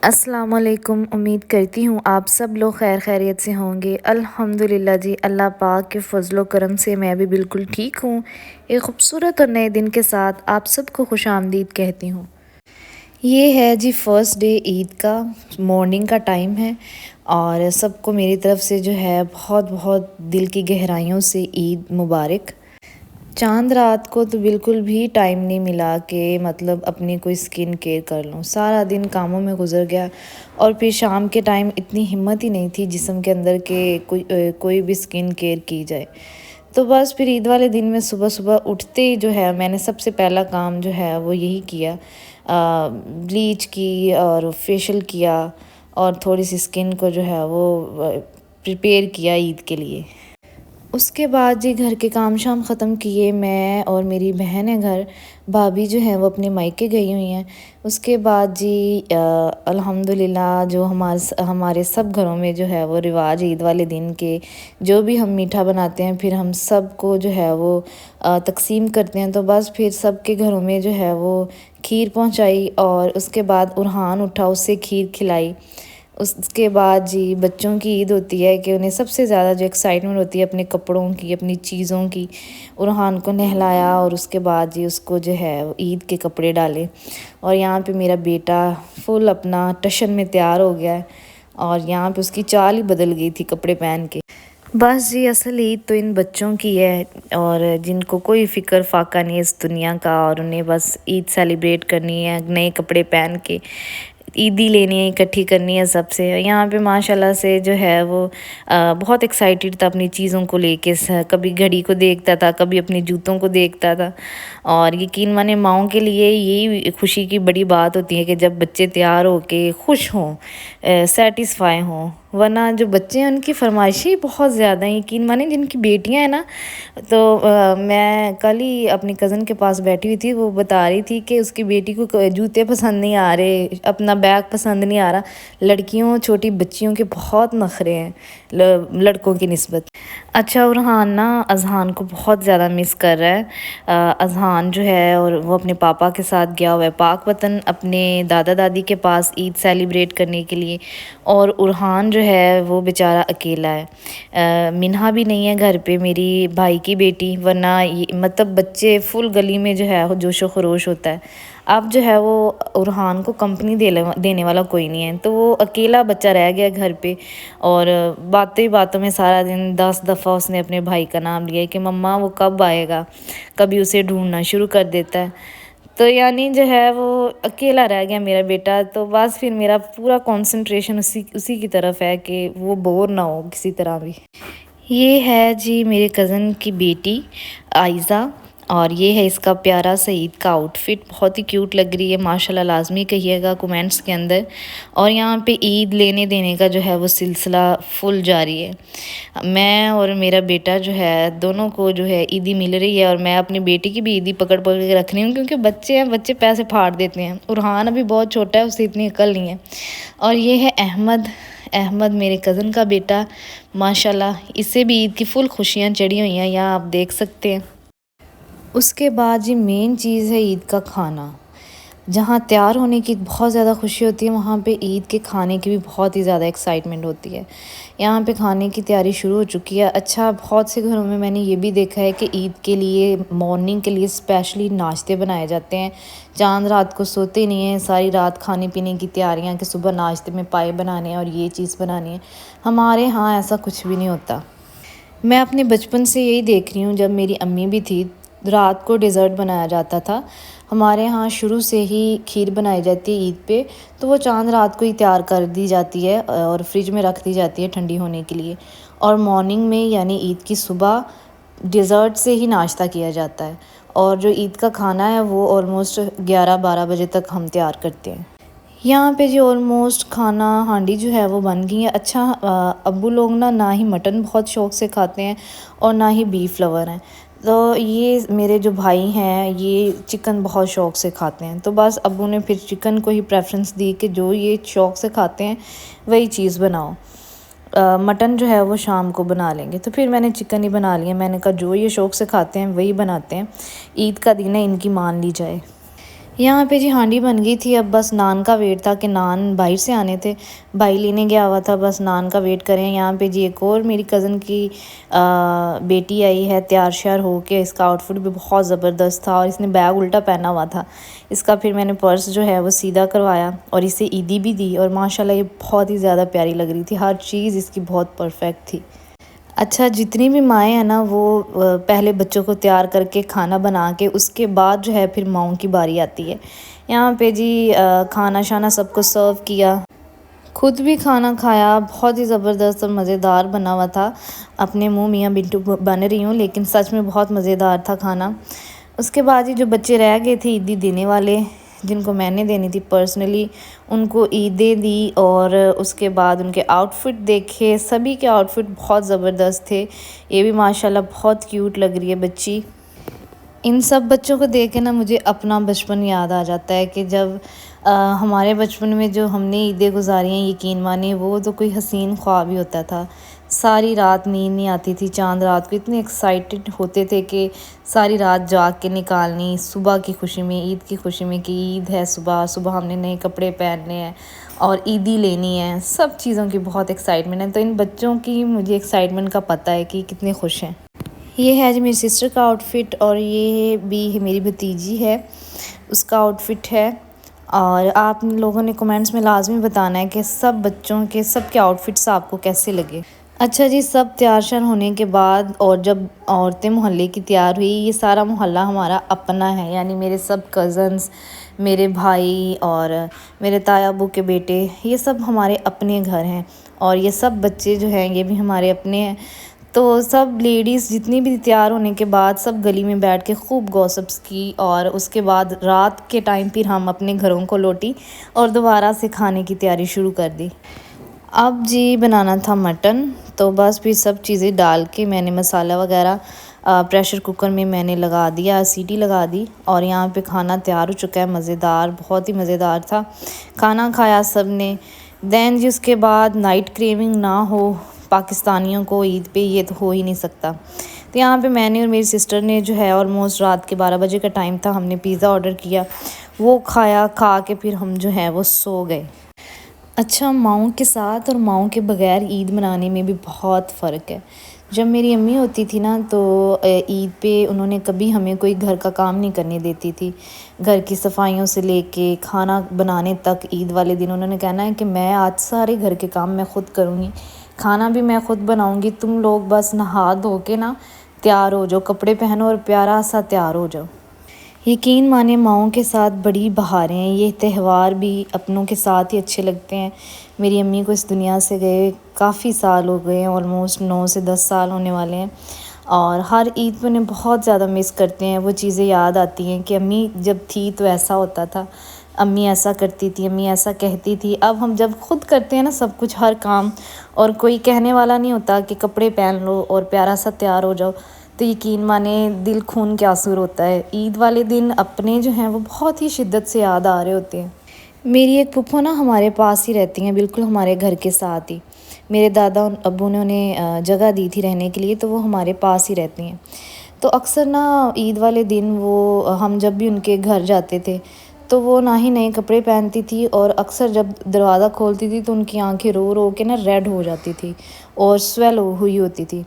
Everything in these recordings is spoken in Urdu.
السلام علیکم۔ امید کرتی ہوں آپ سب لوگ خیر خیریت سے ہوں گے۔ الحمدللہ جی، اللہ پاک کے فضل و کرم سے میں بھی بالکل ٹھیک ہوں۔ ایک خوبصورت اور نئے دن کے ساتھ آپ سب کو خوش آمدید کہتی ہوں۔ یہ ہے جی فرسٹ ڈے عید کا، مارننگ کا ٹائم ہے، اور سب کو میری طرف سے جو ہے بہت بہت دل کی گہرائیوں سے عید مبارک۔ چاند رات کو تو بالکل بھی ٹائم نہیں ملا کہ مطلب اپنی کوئی سکن کیئر کر لوں، سارا دن کاموں میں گزر گیا، اور پھر شام کے ٹائم اتنی ہمت ہی نہیں تھی جسم کے اندر کہ کوئی بھی سکن کیئر کی جائے۔ تو بس پھر عید والے دن میں صبح صبح اٹھتے ہی جو ہے میں نے سب سے پہلا کام جو ہے وہ یہی کیا، بلیچ کی اور فیشل کیا، اور تھوڑی سی سکن کو جو ہے وہ پریپیئر کیا عید کے لیے۔ اس کے بعد جی گھر کے کام شام ختم کیے، میں اور میری بہن ہے گھر، بھابھی جو ہیں وہ اپنے مائکے گئی ہوئی ہیں۔ اس کے بعد جی الحمدللہ جو ہمارے سب گھروں میں جو ہے وہ رواج عید والے دن کے جو بھی ہم میٹھا بناتے ہیں پھر ہم سب کو جو ہے وہ تقسیم کرتے ہیں۔ تو بس پھر سب کے گھروں میں جو ہے وہ کھیر پہنچائی، اور اس کے بعد ارحان اٹھا، اس سے کھیر کھلائی۔ اس کے بعد جی بچوں کی عید ہوتی ہے کہ انہیں سب سے زیادہ جو ایکسائٹمنٹ ہوتی ہے اپنے کپڑوں کی، اپنی چیزوں کی۔ ارحان کو نہلایا، اور اس کے بعد جی اس کو جو ہے عید کے کپڑے ڈالے، اور یہاں پہ میرا بیٹا فل اپنا ٹشن میں تیار ہو گیا ہے، اور یہاں پہ اس کی چال ہی بدل گئی تھی کپڑے پہن کے۔ بس جی اصل عید تو ان بچوں کی ہے، اور جن کو کوئی فکر فاقہ نہیں ہے اس دنیا کا، اور انہیں بس عید سیلیبریٹ کرنی ہے نئے کپڑے پہن کے، عیدی لینی ہے، اکٹھی کرنی ہے سب سے۔ یہاں پہ ماشاءاللہ سے جو ہے وہ بہت ایکسائٹیڈ تھا اپنی چیزوں کو لے کے، کبھی گھڑی کو دیکھتا تھا، کبھی اپنے جوتوں کو دیکھتا تھا، اور یقین مانے ماؤں کے لیے یہی خوشی کی بڑی بات ہوتی ہے کہ جب بچے تیار ہو کے خوش ہوں، سیٹسفائی ہوں، ورنہ جو بچے ہیں ان کی فرمائشیں بہت زیادہ ہیں۔ یقین مانے جن کی بیٹیاں ہیں نا، تو میں کل ہی اپنی کزن کے پاس بیٹھی ہوئی تھی، وہ بتا رہی تھی کہ اس کی بیٹی کو جوتے پسند نہیں آ رہے، اپنا بیگ پسند نہیں آ رہا۔ لڑکیوں چھوٹی بچیوں کے بہت نخرے ہیں لڑکوں کی نسبت۔ اچھا ارحان نا اذہان کو بہت زیادہ مس کر رہا ہے۔ اذہان جو ہے اور وہ اپنے پاپا کے ساتھ گیا ہوا ہے پاک وطن، اپنے دادا دادی کے پاس عید سیلیبریٹ کرنے کے لیے، اور ارحان جو ہے وہ بیچارہ اکیلا ہے۔ منہا بھی نہیں ہے گھر پہ، میری بھائی کی بیٹی، ورنہ مطلب بچے فل گلی میں جو ہے جوش و خروش ہوتا ہے۔ اب جو ہے وہ ارحان کو کمپنی دینے والا کوئی نہیں ہے، تو وہ اکیلا بچہ رہ گیا گھر پہ، اور باتوں میں سارا دن 10 دفعہ اس نے اپنے بھائی کا نام لیا کہ مما وہ کب آئے گا، کبھی اسے ڈھونڈنا شروع کر دیتا ہے۔ تو یعنی جو ہے وہ اکیلا رہ گیا میرا بیٹا، تو بس پھر میرا پورا کنسنٹریشن اسی کی طرف ہے کہ وہ بور نہ ہو کسی طرح بھی۔ یہ ہے جی میرے کزن کی بیٹی آئزہ، اور یہ ہے اس کا پیارا سا عید کا آؤٹ فٹ، بہت ہی کیوٹ لگ رہی ہے ماشاءاللہ، لازمی کہیے گا کومنٹس کے اندر۔ اور یہاں پہ عید لینے دینے کا جو ہے وہ سلسلہ فل جاری ہے۔ میں اور میرا بیٹا جو ہے دونوں کو جو ہے عیدی مل رہی ہے، اور میں اپنی بیٹی کی بھی عیدی پکڑ کے رکھ رہی ہوں، کیونکہ بچے ہیں، بچے پیسے پھاڑ دیتے ہیں۔ ارحان ابھی بہت چھوٹا ہے، اسے اتنی عقل نہیں ہے۔ اور یہ ہے احمد میرے کزن کا بیٹا، ماشاءاللہ اس سے بھی عید کی فل خوشیاں چڑھی ہوئی ہیں، یہاں آپ دیکھ سکتے ہیں۔ اس کے بعد جی مین چیز ہے عید کا کھانا۔ جہاں تیار ہونے کی بہت زیادہ خوشی ہوتی ہے، وہاں پہ عید کے کھانے کی بھی بہت ہی زیادہ ایکسائٹمنٹ ہوتی ہے۔ یہاں پہ کھانے کی تیاری شروع ہو چکی ہے۔ اچھا بہت سے گھروں میں نے یہ بھی دیکھا ہے کہ عید کے لیے مارننگ کے لیے اسپیشلی ناشتے بنائے جاتے ہیں، چاند رات کو سوتے نہیں ہیں، ساری رات کھانے پینے کی تیاریاں کہ صبح ناشتے میں پائے بنانے ہیں اور یہ چیز بنانی ہے۔ ہمارے ہاں ایسا کچھ بھی نہیں ہوتا۔ میں اپنے بچپن سے یہی دیکھ رہی ہوں، جب میری امی بھی تھی رات کو ڈیزرٹ بنایا جاتا تھا۔ ہمارے ہاں شروع سے ہی کھیر بنائی جاتی ہے عید پہ، تو وہ چاند رات کو ہی تیار کر دی جاتی ہے اور فریج میں رکھ دی جاتی ہے ٹھنڈی ہونے کے لیے، اور مارننگ میں یعنی عید کی صبح ڈیزرٹ سے ہی ناشتہ کیا جاتا ہے، اور جو عید کا کھانا ہے وہ آلموسٹ 11-12 بجے تک ہم تیار کرتے ہیں۔ یہاں پہ جو آلموسٹ کھانا ہانڈی جو ہے وہ بن گئی ہے۔ اچھا ابو لوگ نہ ہی مٹن بہت شوق سے کھاتے ہیں اور نہ ہی بیف لور ہیں، تو یہ میرے جو بھائی ہیں یہ چکن بہت شوق سے کھاتے ہیں، تو بس ابو نے پھر چکن کو ہی پریفرنس دی کہ جو یہ شوق سے کھاتے ہیں وہی چیز بناؤ، مٹن جو ہے وہ شام کو بنا لیں گے۔ تو پھر میں نے چکن ہی بنا لیا، میں نے کہا جو یہ شوق سے کھاتے ہیں وہی بناتے ہیں، عید کا دن ہے ان کی مان لی جائے۔ یہاں پہ جی ہانڈی بن گئی تھی، اب بس نان کا ویٹ تھا کہ نان باہر سے آنے تھے، بھائی لینے گیا ہوا تھا، بس نان کا ویٹ کریں۔ یہاں پہ جی ایک اور میری کزن کی بیٹی آئی ہے تیار شیار ہو کے، اس کا آؤٹ فٹ بھی بہت زبردست تھا اور اس نے بیگ الٹا پہنا ہوا تھا۔ اس کا پھر میں نے پرس جو ہے وہ سیدھا کروایا اور اسے عیدی بھی دی، اور ماشاءاللہ یہ بہت ہی زیادہ پیاری لگ رہی تھی، ہر چیز اس کی بہت پرفیکٹ تھی۔ اچھا، جتنی بھی مائیں ہیں نا وہ پہلے بچوں کو تیار کر کے کھانا بنا کے اس کے بعد جو ہے پھر ماؤں کی باری آتی ہے۔ یہاں پہ جی کھانا شانا سب کو سرو کیا، خود بھی کھانا کھایا، بہت ہی زبردست اور مزیدار بنا ہوا تھا۔ اپنے منہ میاں بنٹو بن رہی ہوں لیکن سچ میں بہت مزیدار تھا کھانا۔ اس کے بعد ہی جو بچے رہ گئے تھے عیدی دینے والے، جن کو میں نے دینی تھی پرسنلی، ان کو عیدیں دی اور اس کے بعد ان کے آؤٹ فٹ دیکھے، سبھی کے آؤٹ فٹ بہت زبردست تھے۔ یہ بھی ماشاءاللہ بہت کیوٹ لگ رہی ہے بچی۔ ان سب بچوں کو دیکھ کے نا مجھے اپنا بچپن یاد آ جاتا ہے کہ جب ہمارے بچپن میں جو ہم نے عیدیں گزاری ہیں، یقین مانیے وہ تو کوئی حسین خواب ہی ہوتا تھا۔ ساری رات نیند نہیں آتی تھی، چاند رات کو اتنے ایکسائٹڈ ہوتے تھے کہ ساری رات جاگ کے نکالنی، صبح کی خوشی میں، عید کی خوشی میں کہ عید ہے، صبح صبح ہم نے نئے کپڑے پہننے ہیں اور عیدی لینی ہے، سب چیزوں کی بہت ایکسائٹمنٹ ہے۔ تو ان بچوں کی مجھے ایکسائٹمنٹ کا پتہ ہے کہ کتنے خوش ہیں۔ یہ ہے جی میری سسٹر کا آؤٹ فٹ، اور یہ بھی میری بھتیجی ہے، اس کا آؤٹ فٹ ہے۔ اور آپ لوگوں نے کمنٹس میں لازمی بتانا ہے کہ سب بچوں کے سب کے آؤٹ فٹس آپ کو کیسے لگے۔ اچھا جی، سب تیار شیار ہونے کے بعد اور جب عورتیں محلے کی تیار ہوئی، یہ سارا محلہ ہمارا اپنا ہے، یعنی میرے سب کزنس، میرے بھائی اور میرے تایا ابو کے بیٹے، یہ سب ہمارے اپنے گھر ہیں، اور یہ سب بچے جو ہیں یہ بھی ہمارے اپنے ہیں۔ تو سب لیڈیز جتنی بھی تیار ہونے کے بعد سب گلی میں بیٹھ کے خوب گوسپس کی، اور اس کے بعد رات کے ٹائم پھر ہم اپنے گھروں کو لوٹی اور دوبارہ سے کھانے کی تیاری شروع کر دی۔ اب جی بنانا تھا مٹن، تو بس پھر سب چیزیں ڈال کے میں نے مسالہ وغیرہ پریشر کوکر میں میں نے لگا دیا، سیٹی لگا دی، اور یہاں پہ کھانا تیار ہو چکا ہے، مزیدار، بہت ہی مزیدار تھا۔ کھانا کھایا سب نے، دین جی اس کے بعد نائٹ کریونگ نہ ہو پاکستانیوں کو عید پہ، یہ تو ہو ہی نہیں سکتا۔ تو یہاں پہ میں نے اور میری سسٹر نے جو ہے آلموسٹ رات کے 12 بجے کا ٹائم تھا، ہم نے پیزا آرڈر کیا، وہ کھایا، کھا کے پھر ہم جو ہے وہ سو گئے۔ اچھا، ماؤں کے ساتھ اور ماؤں کے بغیر عید منانے میں بھی بہت فرق ہے۔ جب میری امی ہوتی تھی نا تو عید پہ انہوں نے کبھی ہمیں کوئی گھر کا کام نہیں کرنے دیتی تھی، گھر کی صفائیوں سے لے کے کھانا بنانے تک۔ عید والے دن انہوں نے کہنا ہے کہ میں آج سارے گھر کے کام میں خود کروں گی، کھانا بھی میں خود بناؤں گی، تم لوگ بس نہا دھو کے نا تیار ہو جاؤ، کپڑے پہنو اور پیارا سا تیار ہو جاؤ۔ یقین مانے ماؤں کے ساتھ بڑی بہاریں ہیں، یہ تہوار بھی اپنوں کے ساتھ ہی اچھے لگتے ہیں۔ میری امی کو اس دنیا سے گئے کافی سال ہو گئے ہیں، آلموسٹ 9 سے 10 سال ہونے والے ہیں، اور ہر عید پہ انہیں بہت زیادہ مس کرتے ہیں۔ وہ چیزیں یاد آتی ہیں کہ امی جب تھی تو ایسا ہوتا تھا، امی ایسا کرتی تھی، امی ایسا کہتی تھی۔ اب ہم جب خود کرتے ہیں نا سب کچھ، ہر کام، اور کوئی کہنے والا نہیں ہوتا کہ کپڑے پہن لو اور پیارا سا تیار ہو جاؤ، تو یقین مانے دل خون کے آنسو ہوتا ہے۔ عید والے دن اپنے جو ہیں وہ بہت ہی شدت سے یاد آ رہے ہوتے ہیں۔ میری ایک پھپھو نا ہمارے پاس ہی رہتی ہیں، بالکل ہمارے گھر کے ساتھ ہی۔ میرے دادا ابو نے انہیں جگہ دی تھی رہنے کے لیے، تو وہ ہمارے پاس ہی رہتی ہیں۔ تو اکثر نا عید والے دن ہم جب بھی ان کے گھر جاتے تھے تو وہ نہ ہی نئے کپڑے پہنتی تھی، اور اکثر جب دروازہ کھولتی تھی تو ان کی آنکھیں رو رو کے نا ریڈ ہو جاتی تھی اور سویل ہوئی ہوتی تھی۔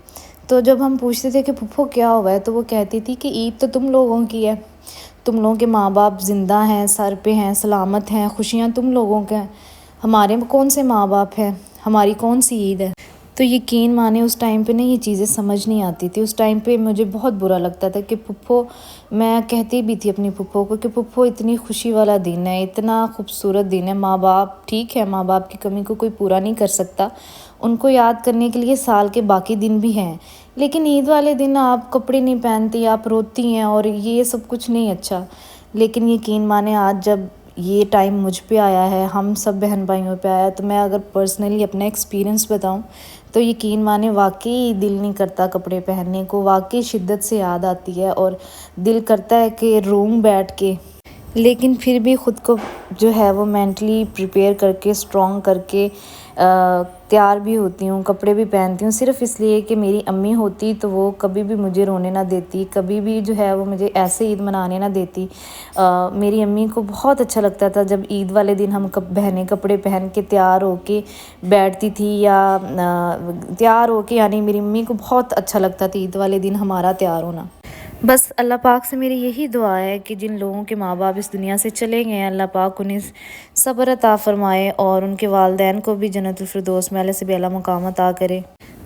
تو جب ہم پوچھتے تھے کہ پھپھو کیا ہوا ہے، تو وہ کہتی تھی کہ عید تو تم لوگوں کی ہے، تم لوگوں کے ماں باپ زندہ ہیں، سر پہ ہیں، سلامت ہیں، خوشیاں تم لوگوں کے ہیں، ہمارے کون سے ماں باپ ہیں، ہماری کون سی عید ہے۔ تو یقین مانے اس ٹائم پہ نا یہ چیزیں سمجھ نہیں آتی تھی۔ اس ٹائم پہ مجھے بہت برا لگتا تھا کہ پھپھو، میں کہتی بھی تھی اپنی پھپھو کو کہ پھپھو اتنی خوشی والا دن ہے، اتنا خوبصورت دن ہے، ماں باپ ٹھیک ہے، ماں باپ کی کمی کو کوئی پورا نہیں کر سکتا، ان کو یاد کرنے کے لیے سال کے باقی دن بھی ہیں، لیکن عید والے دن آپ کپڑے نہیں پہنتی، آپ روتی ہیں، اور یہ سب کچھ نہیں اچھا۔ لیکن یقین مانے آج جب یہ ٹائم مجھ پہ آیا ہے، ہم سب بہن بھائیوں پہ آیا ہے، تو میں اگر پرسنلی اپنا ایکسپیرینس بتاؤں تو یقین مانے واقعی دل نہیں کرتا کپڑے پہننے کو، واقعی شدت سے یاد آتی ہے، اور دل کرتا ہے کہ روم بیٹھ کے لیکن پھر بھی خود کو جو ہے وہ مینٹلی پریپیئر کر کے اسٹرانگ کر کے تیار بھی ہوتی ہوں، کپڑے بھی پہنتی ہوں، صرف اس لیے کہ میری امی ہوتی تو وہ کبھی بھی مجھے رونے نہ دیتی، کبھی بھی جو ہے وہ مجھے ایسے عید منانے نہ دیتی۔ میری امی کو بہت اچھا لگتا تھا جب عید والے دن ہم بہنیں کپڑے پہن کے تیار ہو کے بیٹھتی تھی، یا تیار ہو کے، یعنی میری امی کو بہت اچھا لگتا تھا عید والے دن ہمارا تیار ہونا۔ بس اللہ پاک سے میری یہی دعا ہے کہ جن لوگوں کے ماں باپ اس دنیا سے چلے گئے ہیں، اللہ پاک انہیں صبر عطا فرمائے اور ان کے والدین کو بھی جنت الفردوس میں اعلیٰ سے بھی اعلیٰ مقام عطا کرے۔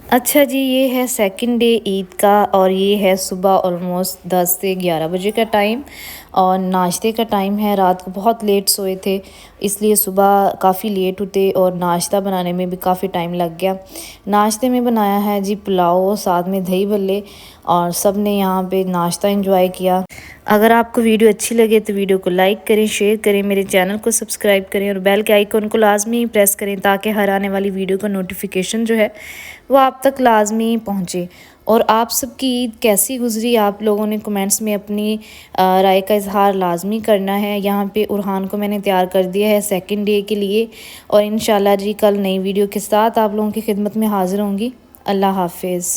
اچھا جی، یہ ہے سیکنڈ ڈے عید کا، اور یہ ہے صبح آلموسٹ 10 سے 11 بجے کا ٹائم، اور ناشتے کا ٹائم ہے۔ رات کو بہت لیٹ سوئے تھے، اس لیے صبح کافی لیٹ اٹھے اور ناشتہ بنانے میں بھی کافی ٹائم لگ گیا۔ ناشتے میں بنایا ہے جی پلاؤ، ساتھ میں دہی بھلے، اور سب نے یہاں پہ ناشتہ انجوائے کیا۔ اگر آپ کو ویڈیو اچھی لگے تو ویڈیو کو لائک کریں، شیئر کریں، میرے چینل کو سبسکرائب کریں اور بیل کے آئیکن کو لازمی پریس کریں تاکہ ہر آنے والی ویڈیو کا نوٹیفیکیشن جو ہے وہ آپ تک لازمی پہنچے۔ اور آپ سب کی عید کیسی گزری، آپ لوگوں نے کمنٹس میں اپنی رائے کا اظہار لازمی کرنا ہے۔ یہاں پہ ارحان کو میں نے تیار کر دیا ہے سیکنڈ ڈے کے لیے، اور انشاءاللہ جی کل نئی ویڈیو کے ساتھ آپ لوگوں کی خدمت میں حاضر ہوں گی۔ اللہ حافظ۔